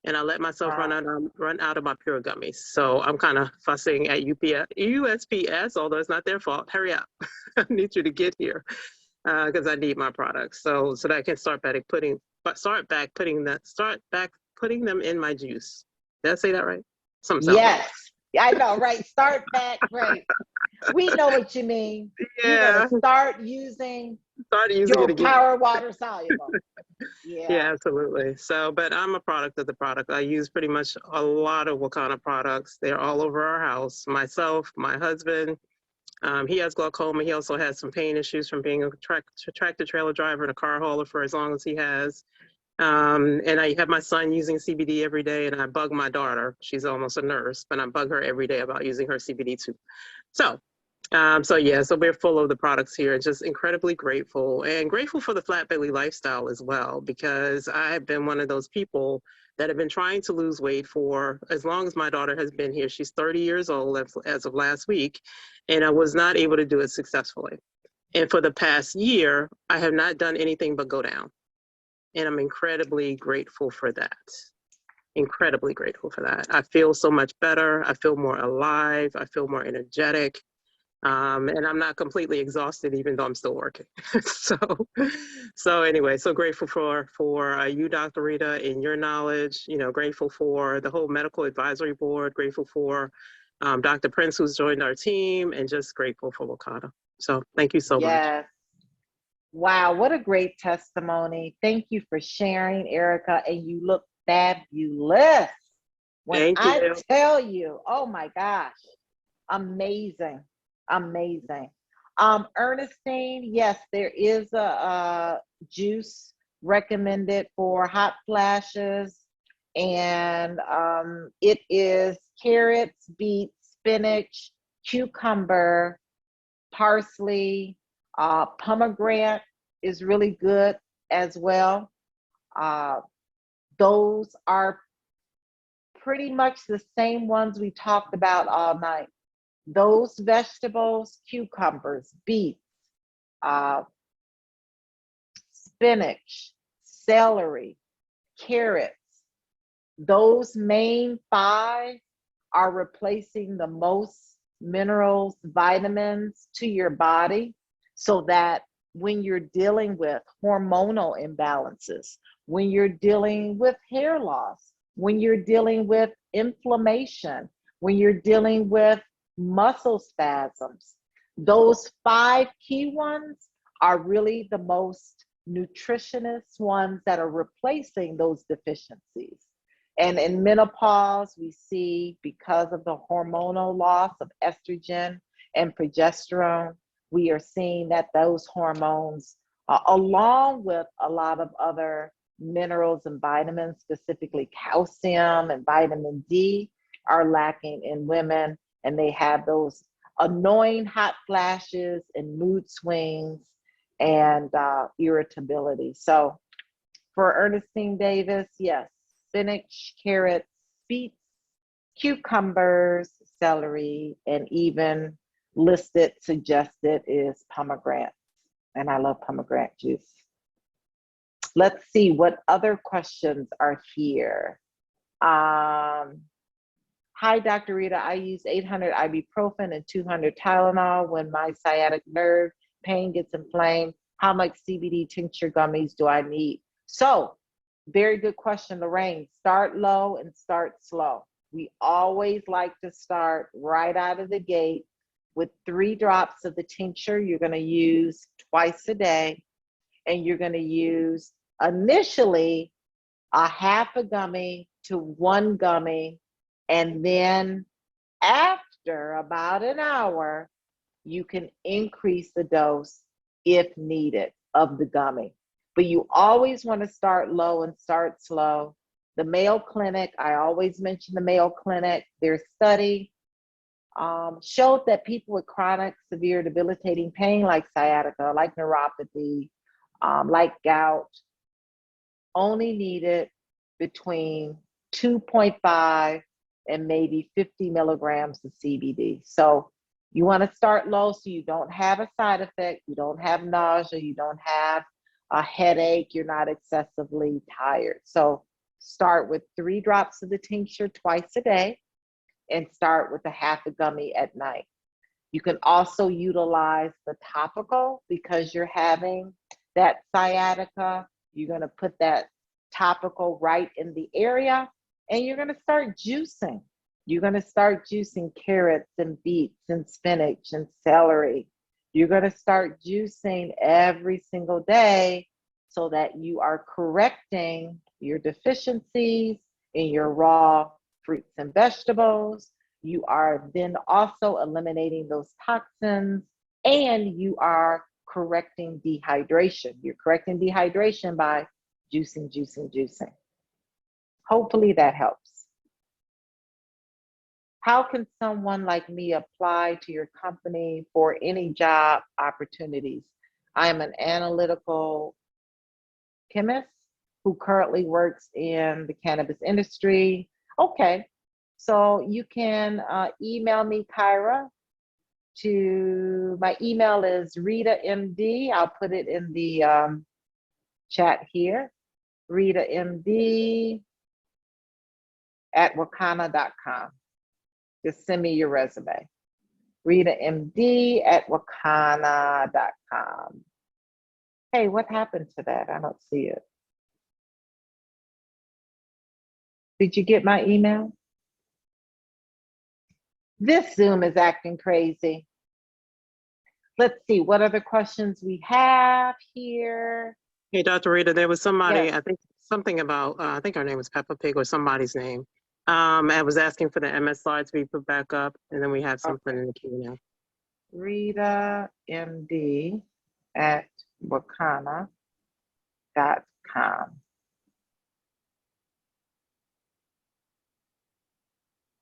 And I let myself run out of my pure gummies. So I'm kind of fussing at USPS, although it's not their fault. Hurry up. I need you to get here, because I need my products, so that I can start back putting them in my juice. Did I say that right? Something sounds wrong. Yes, I know, right? Start back, right? We know what you mean. Yeah. You're gonna start using your it again. Power water soluble. Yeah, absolutely. So, but I'm a product of the product. I use pretty much a lot of Wakana products. They're all over our house. Myself, my husband, he has glaucoma. He also has some pain issues from being a tractor trailer driver and a car hauler for as long as he has. And I have my son using CBD every day, and I bug my daughter. She's almost a nurse, but I bug her every day about using her CBD too. So we're full of the products here, and just incredibly grateful, and grateful for the flat belly lifestyle as well, because I've been one of those people that have been trying to lose weight for as long as my daughter has been here. She's 30 years old as of last week, and I was not able to do it successfully. And for the past year, I have not done anything but go down. And I'm incredibly grateful for that. Incredibly grateful for that. I feel so much better. I feel more alive. I feel more energetic. And I'm not completely exhausted, even though I'm still working. so anyway, so grateful for you, Dr. Rita, and your knowledge. Grateful for the whole medical advisory board. Grateful for Dr. Prince, who's joined our team, and just grateful for Wakana. So thank you so much. Yes. Wow, what a great testimony. Thank you for sharing, Erica, and you look fabulous. Thank you. Tell you, oh my gosh, amazing, amazing. Ernestine, yes, there is a juice recommended for hot flashes, and it is carrots, beets, spinach, cucumber, parsley, pomegranate is really good as well. Those are pretty much the same ones we talked about all night. Those vegetables, cucumbers, beets, spinach, celery, carrots, those main five are replacing the most minerals, vitamins to your body, so that when you're dealing with hormonal imbalances, when you're dealing with hair loss, when you're dealing with inflammation, when you're dealing with muscle spasms, those five key ones are really the most nutritious ones that are replacing those deficiencies. And in menopause, we see, because of the hormonal loss of estrogen and progesterone, we are seeing that those hormones, along with a lot of other minerals and vitamins, specifically calcium and vitamin D, are lacking in women, and they have those annoying hot flashes and mood swings and irritability. So for Ernestine Davis, yes, spinach, carrots, beets, cucumbers, celery, and even suggested is pomegranate. And I love pomegranate juice. Let's see what other questions are here. Hi, Dr. Rita. I use 800 ibuprofen and 200 Tylenol when my sciatic nerve pain gets inflamed, how much CBD tincture gummies do I need? So, very good question, Lorraine. Start low and start slow. We always like to start right out of the gate with 3 drops of the tincture you're going to use twice a day. And you're going to use initially a half a gummy to 1 gummy. And then after about an hour, you can increase the dose if needed of the gummy. But you always want to start low and start slow. The Mayo Clinic, I always mention the Mayo Clinic, their study showed that people with chronic, severe, debilitating pain like sciatica, like neuropathy, like gout, only needed between 2.5 and maybe 50 milligrams of CBD. So you want to start low so you don't have a side effect, you don't have nausea, you don't have a headache, you're not excessively tired. So start with 3 drops of the tincture twice a day and start with a half a gummy at night. You can also utilize the topical because you're having that sciatica. You're going to put that topical right in the area and you're going to start juicing. You're going to start juicing carrots and beets and spinach and celery. You're going to start juicing every single day so that you are correcting your deficiencies in your raw fruits and vegetables. You are then also eliminating those toxins and you are correcting dehydration. You're correcting dehydration by juicing, juicing, juicing. Hopefully that helps. How can someone like me apply to your company for any job opportunities? I am an analytical chemist who currently works in the cannabis industry. Okay, so you can email me, Kyra, to my email is RitaMD. I'll put it in the chat here. RitaMD@wakana.com. Just send me your resume. RitaMD@wakana.com. Hey, what happened to that? I don't see it. Did you get my email? This Zoom is acting crazy. Let's see what other questions we have here. Hey, Dr. Rita, there was somebody, Yes. I think something about, I think her name was Peppa Pig or somebody's name. I was asking for the MS slides to be put back up, and then we have something in the Q&A. RitaMD@wakana.com.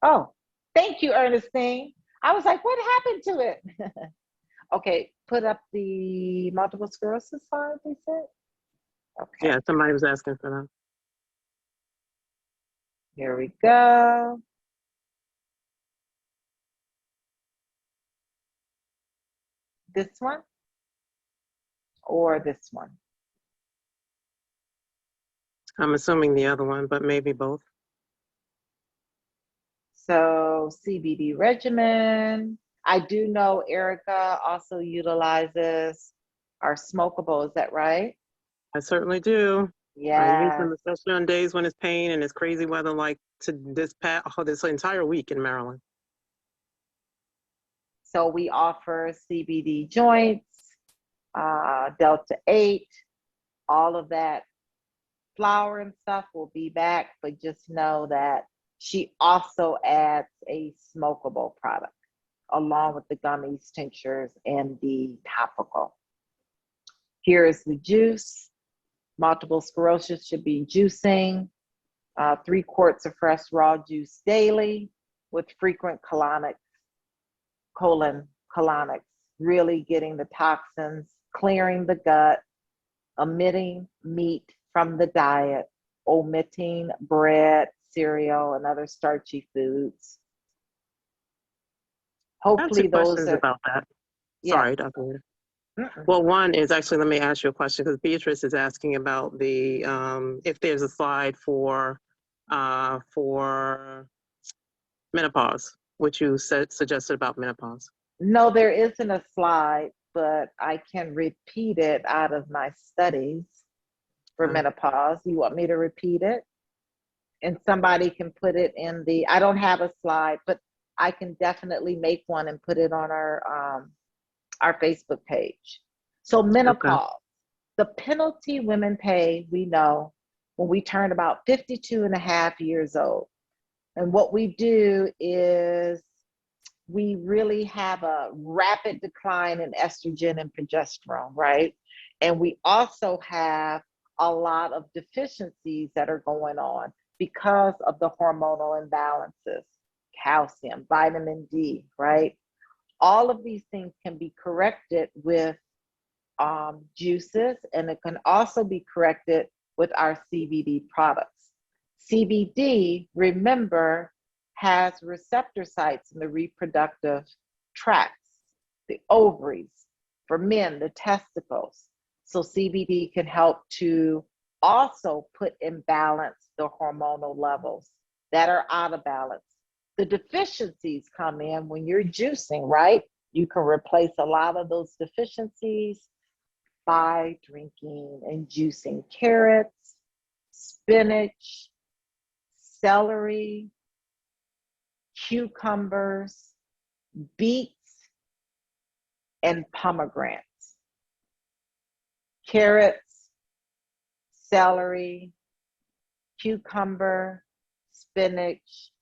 Oh, thank you, Ernestine. I was like, what happened to it? Okay, put up the multiple sclerosis slide, they said. Okay. Yeah, somebody was asking for that. Here we go. This one or this one? I'm assuming the other one, but maybe both. So CBD regimen. I do know Erica also utilizes our smokable, is that right? I certainly do. I Yeah. use them, especially on days when it's pain and it's crazy weather, like this entire week in Maryland. So we offer CBD joints, Delta 8, all of that flour and stuff will be back, but just know that she also adds a smokable product along with the gummies, tinctures, and the topical. Here is the juice. Multiple sclerosis should be juicing 3 quarts of fresh raw juice daily with frequent colonics, really getting the toxins, clearing the gut, omitting meat from the diet, omitting bread, cereal, and other starchy foods. Hopefully those are about that. Yeah. Sorry, Dr. Rita. Well, one is actually, let me ask you a question because Beatrice is asking about the if there's a slide for menopause, which you suggested about menopause. No, there isn't a slide but I can repeat it out of my studies for menopause. You want me to repeat it? And somebody can put it in the, I don't have a slide, but I can definitely make one and put it on our Facebook page. So menopause, the penalty women pay, we know, when we turn about 52 and a half years old. And what we do is we really have a rapid decline in estrogen and progesterone, right? And we also have a lot of deficiencies that are going on because of the hormonal imbalances, calcium, vitamin D, right? All of these things can be corrected with juices, and it can also be corrected with our CBD products. CBD, remember, has receptor sites in the reproductive tracts, the ovaries, for men, the testicles. So CBD can help to also put in balance the hormonal levels that are out of balance. The deficiencies come in when you're juicing, right? You can replace a lot of those deficiencies by drinking and juicing carrots, spinach, celery, cucumbers, beets, and pomegranates. Carrots, celery, cucumber, spinach,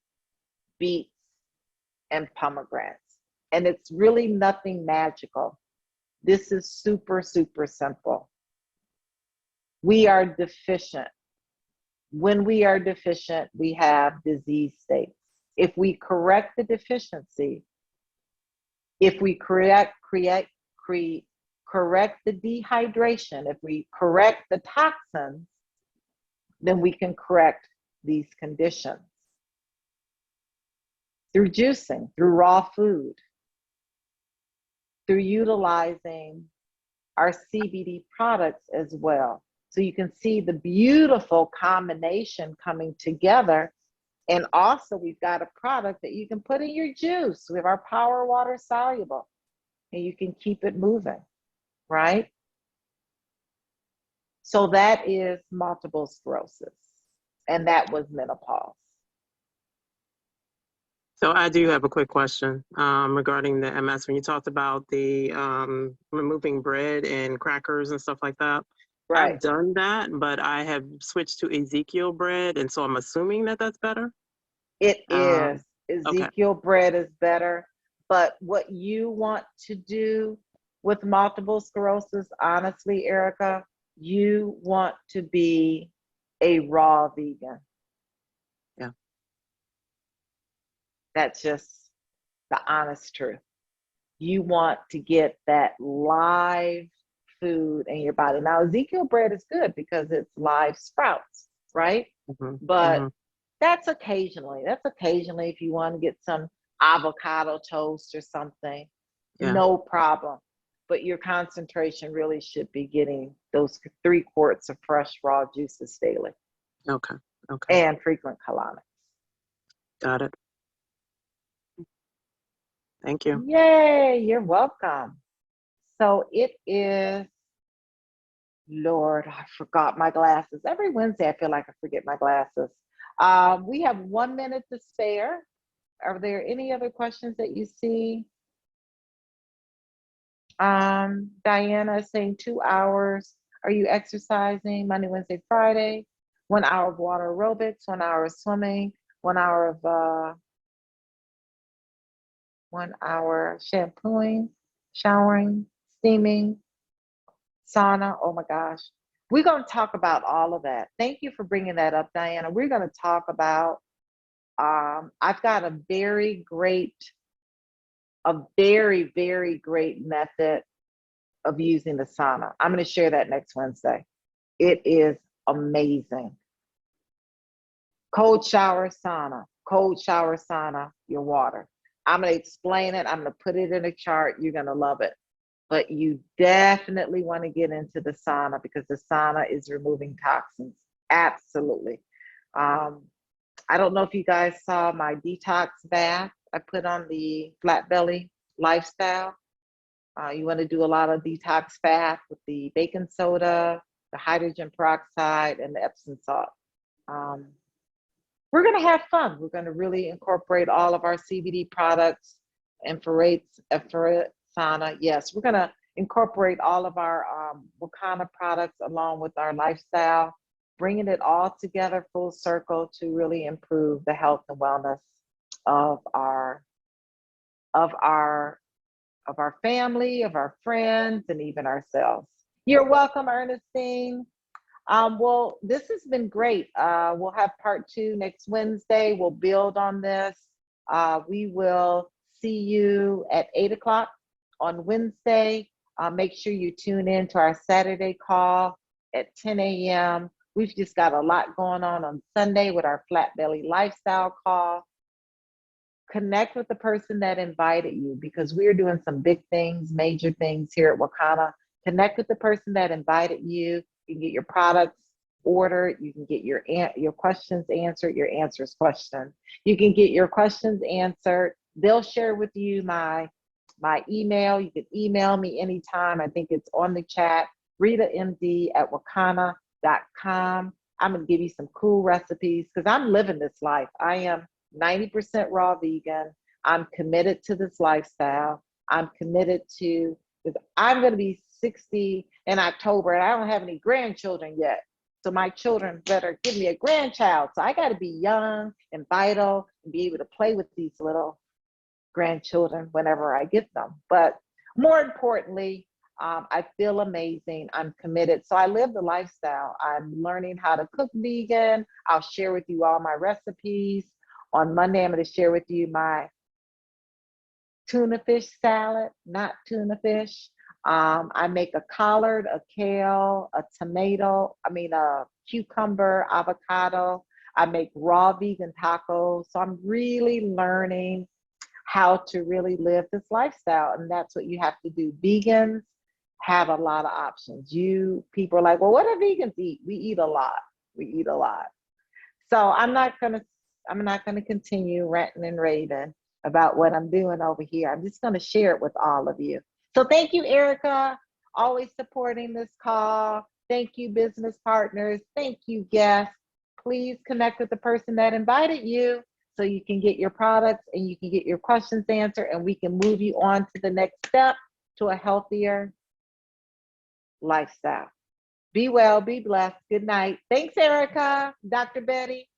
beets, and pomegranates. And it's really nothing magical. This is super, super simple. We are deficient. When we are deficient, we have disease states. If we correct the deficiency, if we correct the dehydration, if we correct the toxins, then we can correct these conditions. Through juicing, through raw food, through utilizing our CBD products as well. So you can see the beautiful combination coming together. And also we've got a product that you can put in your juice. We have our Power Water Soluble, and you can keep it moving, right? So that is multiple sclerosis, and that was menopause. So I do have a quick question regarding the MS. When you talked about the removing bread and crackers and stuff like that, Right. I've done that, but I have switched to Ezekiel bread, and so I'm assuming that that's better. It is. Ezekiel Okay. bread is better, but what you want to do with multiple sclerosis, honestly, Erica, you want to be a raw vegan. Yeah. That's just the honest truth. You want to get that live food in your body. Now, Ezekiel bread is good because it's live sprouts, right? But that's occasionally. That's occasionally if you want to get some avocado toast or something, no problem. But your concentration really should be getting those 3 quarts of fresh raw juices daily. Okay. Okay. And frequent colonics. Got it. Thank you. Yay, you're welcome. So it is, Lord, I forgot my glasses. Every Wednesday, I feel like I forget my glasses. We have 1 minute to spare. Are there any other questions that you see? Diana is saying 2 hours. Are you exercising Monday, Wednesday, Friday? 1 hour of water aerobics, 1 hour of swimming, 1 hour of 1 hour shampooing, showering, steaming, sauna. Oh my gosh. We're going to talk about all of that. Thank you for bringing that up, Diana. We're going to talk about, I've got a very, very great method of using the sauna. I'm going to share that next Wednesday. It is amazing. Cold shower sauna, your water. I'm going to explain it. I'm going to put it in a chart. You're going to love it. But you definitely want to get into the sauna because the sauna is removing toxins. Absolutely. I don't know if you guys saw my detox bath I put on the Flat Belly Lifestyle. You want to do a lot of detox fast with the baking soda, the hydrogen peroxide, and the Epsom salt. We're going to have fun. We're going to really incorporate all of our CBD products, infrared sauna. Yes, we're going to incorporate all of our Wakana products along with our lifestyle, bringing it all together full circle to really improve the health and wellness of our of our of our family, of our friends, and even ourselves. You're welcome, Ernestine. Well, this has been great. We'll have part 2 next Wednesday. We'll build on this. We will see you at 8 o'clock on Wednesday. Make sure you tune in to our Saturday call at 10 a.m. We've just got a lot going on Sunday with our Flat Belly Lifestyle call. Connect with the person that invited you, because we're doing some big things, major things here at Wakana. Connect with the person that invited you. You can get your products ordered. You can get your questions answered, your answers questioned. You can get your questions answered. They'll share with you my email. You can email me anytime. I think it's on the chat, ritamd@wakana.com. I'm going to give you some cool recipes because I'm living this life. I am 90% raw vegan. I'm committed to this lifestyle. I'm committed to, because I'm going to be 60 in October and I don't have any grandchildren yet. So my children better give me a grandchild. So I got to be young and vital and be able to play with these little grandchildren whenever I get them. But more importantly, I feel amazing. I'm committed. So I live the lifestyle. I'm learning how to cook vegan. I'll share with you all my recipes. On Monday, I'm going to share with you my tuna fish salad, not tuna fish. I make a collard, a kale, a tomato, a cucumber, avocado. I make raw vegan tacos. So I'm really learning how to really live this lifestyle. And that's what you have to do. Vegans have a lot of options. People are like, well, what do vegans eat? We eat a lot. We eat a lot. So I'm not gonna continue ranting and raving about what I'm doing over here. I'm just gonna share it with all of you. So thank you, Erica, always supporting this call. Thank you, business partners. Thank you, guests. Please connect with the person that invited you so you can get your products and you can get your questions answered, and we can move you on to the next step to a healthier lifestyle. Be well, be blessed. Good night. Thanks, Erica, Dr. Betty.